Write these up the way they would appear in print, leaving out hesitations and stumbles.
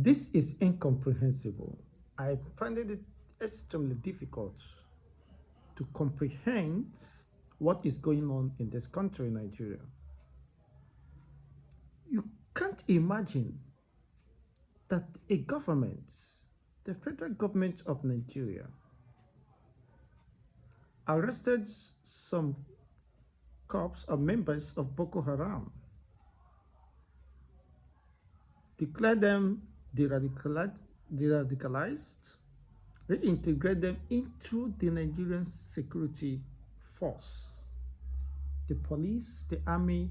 This is incomprehensible. I find it extremely difficult to comprehend what is going on in this country, Nigeria. You can't imagine that a government, the federal government of Nigeria, arrested some cops or members of Boko Haram, declared them de-radicalized, reintegrate them into the Nigerian security force, the police, the army,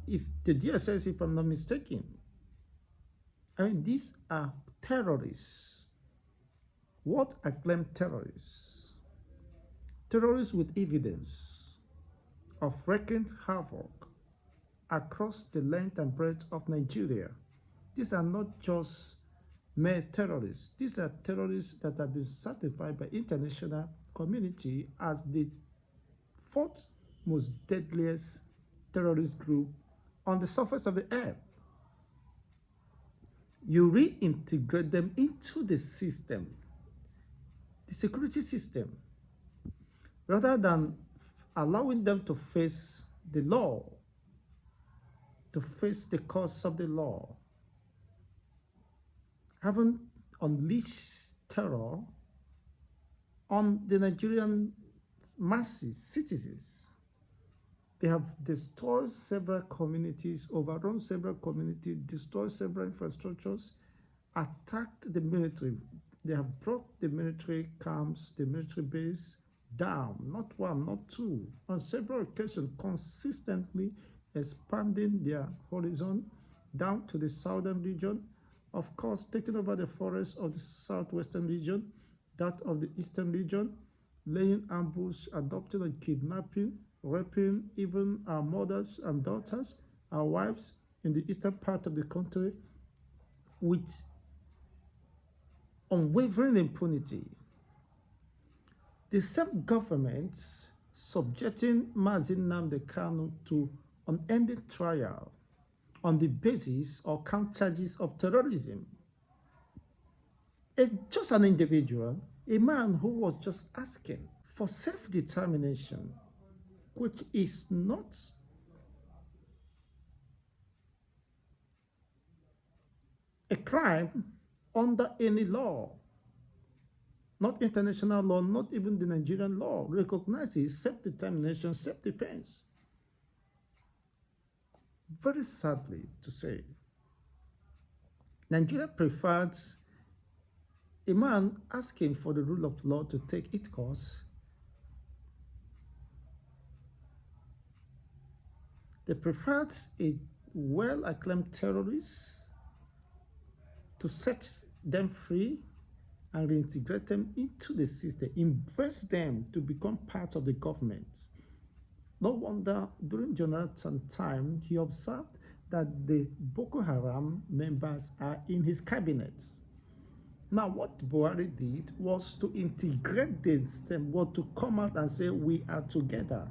if the DSS, if I'm not mistaken. I mean, these are terrorists. What I claim terrorists? Terrorists with evidence of wreaking havoc across the length and breadth of Nigeria. These are not just mere terrorists. These are terrorists that have been certified by international community as the fourth most deadliest terrorist group on the surface of the earth. You reintegrate them into the system, the security system, rather than allowing them to face the law, to face the course of the law. Haven't unleashed terror on the Nigerian masses, citizens. They have destroyed several communities, overrun several communities, destroyed several infrastructures, attacked the military. They have brought the military camps, the military base down, not one, not two, on several occasions, consistently expanding their horizon down to the southern region, of course, taking over the forests of the southwestern region, that of the eastern region, laying ambush, adopting and kidnapping, raping even our mothers and daughters, our wives in the eastern part of the country with unwavering impunity. The same government subjecting Nnamdi Kanu to unending trial on the basis or count charges of terrorism. It's just an individual, a man who was just asking for self-determination, which is not a crime under any law, not international law, not even the Nigerian law recognizes self-determination, self-defense. Very sadly to say, Nigeria preferred a man asking for the rule of law to take its course. They preferred a well-acclaimed terrorist to set them free and reintegrate them into the system, embrace them to become part of the government. No wonder during Jonathan's time, he observed that the Boko Haram members are in his cabinet. Now, what Buhari did was to integrate them, or to come out and say, we are together.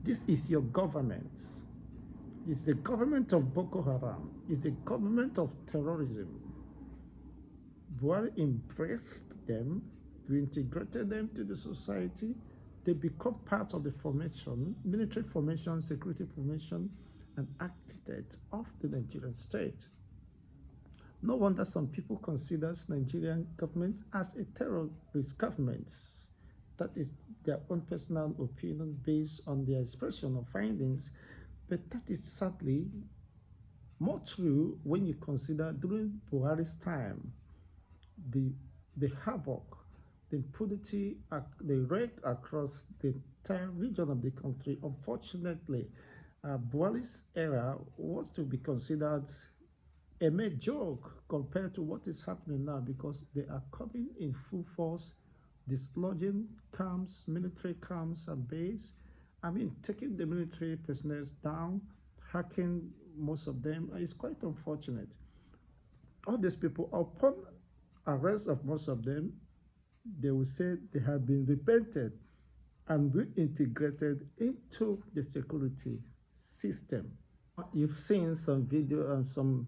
This is your government. It's the government of Boko Haram. It's the government of terrorism. Buhari embraced them, reintegrated them to the society. They become part of the formation, military formation, security formation, and architect of the Nigerian state. No wonder some people consider Nigerian government as a terrorist government. That is their own personal opinion based on their expression of findings, but that is sadly more true when you consider during Buhari's time, the havoc, the impunity, the wreck across the entire region of the country. Unfortunately, Buhari's era was to be considered a mere joke compared to what is happening now, because they are coming in full force, dislodging camps, military camps and base. I mean, taking the military prisoners down, hacking most of them. It's quite unfortunate. All these people, upon arrest of most of them, they will say they have been repented and reintegrated into the security system. You've seen some video and some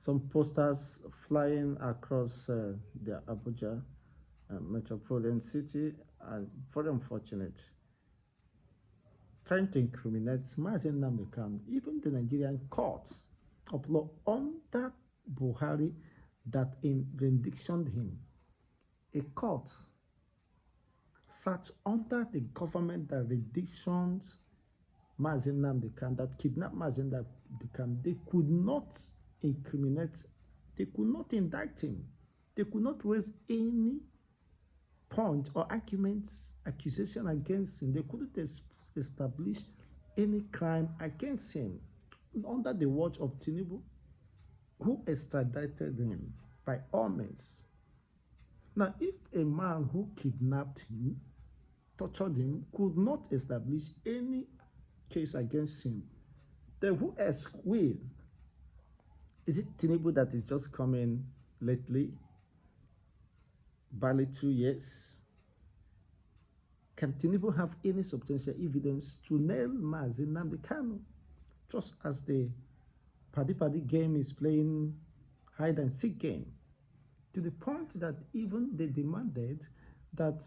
some posters flying across the Abuja metropolitan city are very unfortunate, trying to incriminate Mazen Nnamdi Kanu. Even the Nigerian courts of law under Buhari that renditioned him, a court such under the government that renditioned Mazen Nnamdi Kanu, that kidnapped Mazen Nnamdi Kanu, they could not incriminate, they could not indict him, they could not raise any point or arguments, accusation against him. They couldn't establish any crime against him under the watch of Tinubu, who extradited him by all means. Now, if a man who kidnapped him, tortured him, could not establish any case against him, then who else will? Is it Tinubu that is just coming lately? Barely 2 years? Can Tinubu have any substantial evidence to nail Mazen Nnamdi Kanu? Just as the paddy game is playing hide and seek game, to the point that even they demanded that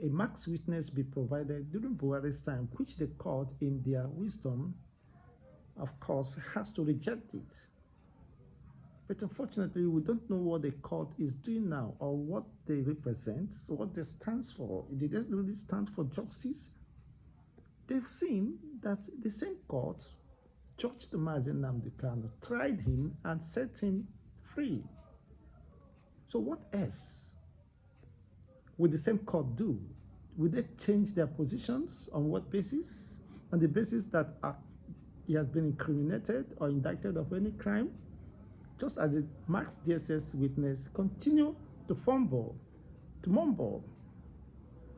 a max witness be provided during Buhari's time, which the court, in their wisdom, of course, has to reject it. But unfortunately, we don't know what the court is doing now or what they represent, what they stand for. It doesn't really stand for justice. They've seen that the same court judged Mazen Nnamdi Kanu, tried him, and set him free. So what else will the same court do? Will they change their positions? On what basis? On the basis that he has been incriminated or indicted of any crime? Just as the Max DSS witness continue to fumble, to mumble,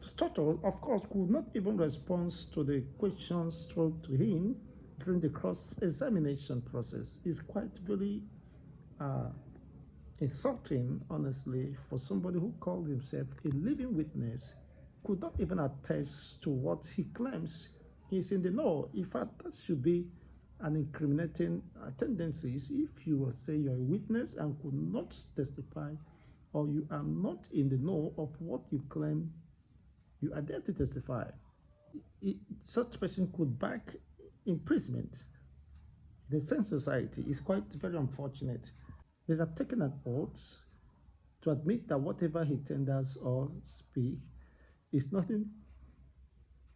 to stutter, of course, could not even respond to the questions thrown to him during the cross-examination process. Is quite very insulting, honestly, for somebody who called himself a living witness, could not even attest to what he claims he's in the know. In fact, that should be an incriminating tendency if you will say you're a witness and could not testify, or you are not in the know of what you claim you are there to testify. Such person could back imprisonment. The same society is quite very unfortunate. They have taken an oath to admit that whatever he tenders or speak is nothing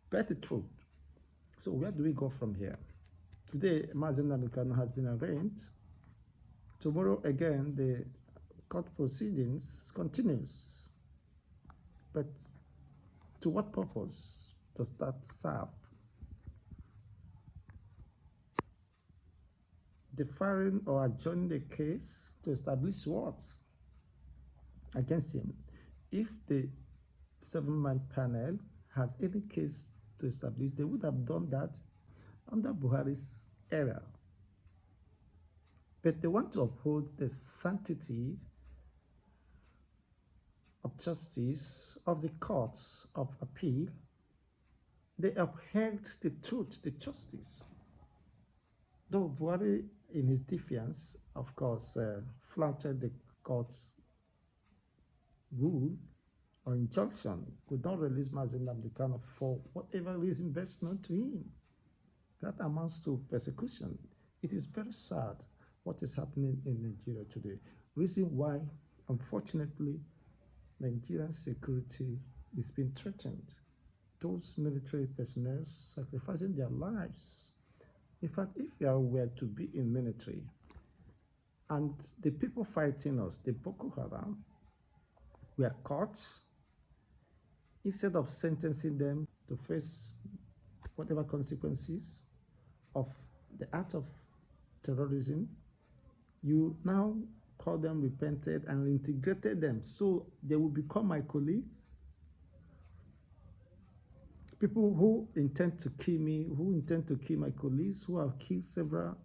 but the truth. So where do we go from here? Today, Mazen Nnamdi Kanu has been arraigned. Tomorrow, again, the court proceedings continues. But to what purpose does that serve? Deferring or adjourning the case to establish what against him? If the 7-man panel has any case to establish, they would have done that under Buhari's era. But they want to uphold the sanctity of justice of the courts of appeal. They upheld the truth, the justice. Though Buhari, in his defiance, of course, flouted the court's rule or injunction, could not release Mazen Nnamdi Kanu for whatever reason best known to him. That amounts to persecution. It is very sad what is happening in Nigeria today. Reason why, unfortunately, Nigerian security is being threatened. Those military personnel sacrificing their lives. In fact, if you were to be in military and the people fighting us, the Boko Haram, were caught, instead of sentencing them to face whatever consequences of the act of terrorism, you now call them repented and reintegrated them, so they will become my colleagues. People who intend to kill me, who intend to kill my colleagues, who have killed several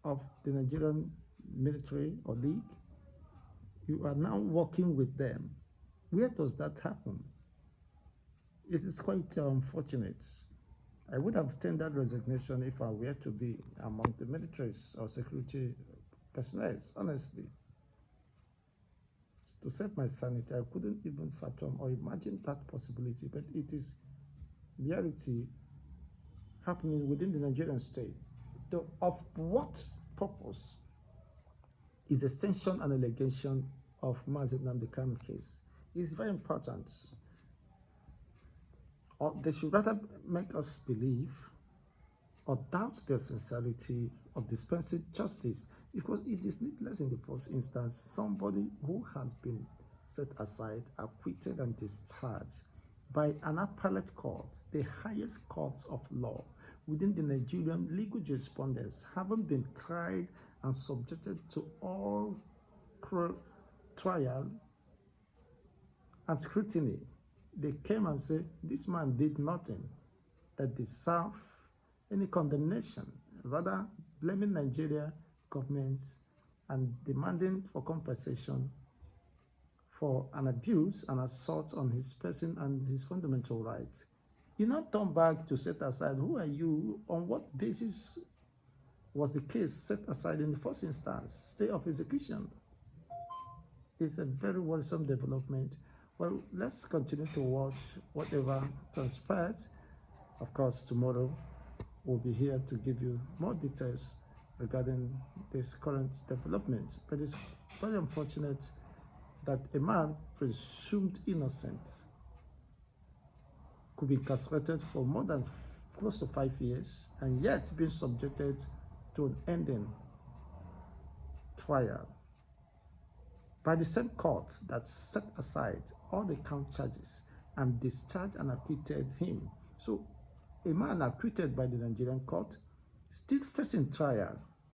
of the Nigerian military or league, you are now working with them. Where does that happen? It is quite unfortunate. I would have tendered resignation if I were to be among the militaries or security personalized, honestly. To save my sanity, I couldn't even fathom or imagine that possibility, but it is reality happening within the Nigerian state. So, of what purpose is the extension and allegation of Nnamdi Kanu case? It's very important. Or they should rather make us believe or doubt the sincerity of dispensing justice, because it is needless in the first instance. Somebody who has been set aside, acquitted, and discharged by an appellate court, the highest court of law within the Nigerian legal jurisprudence, having been tried and subjected to all trial and scrutiny, they came and said this man did nothing that deserve any condemnation, rather blaming Nigeria government and demanding for compensation for an abuse and assault on his person and his fundamental rights. You not turn back to set aside. Who are you? On what basis was the case set aside in the first instance? Stay of execution. It's a very worrisome development. Well, let's continue to watch whatever transpires. Of course, tomorrow we'll be here to give you more details regarding this current development. But it's very unfortunate that a man presumed innocent could be incarcerated for more than close to 5 years and yet being subjected to an ending trial by the same court that set aside all the count charges and discharged and acquitted him. So a man acquitted by the Nigerian court still facing trial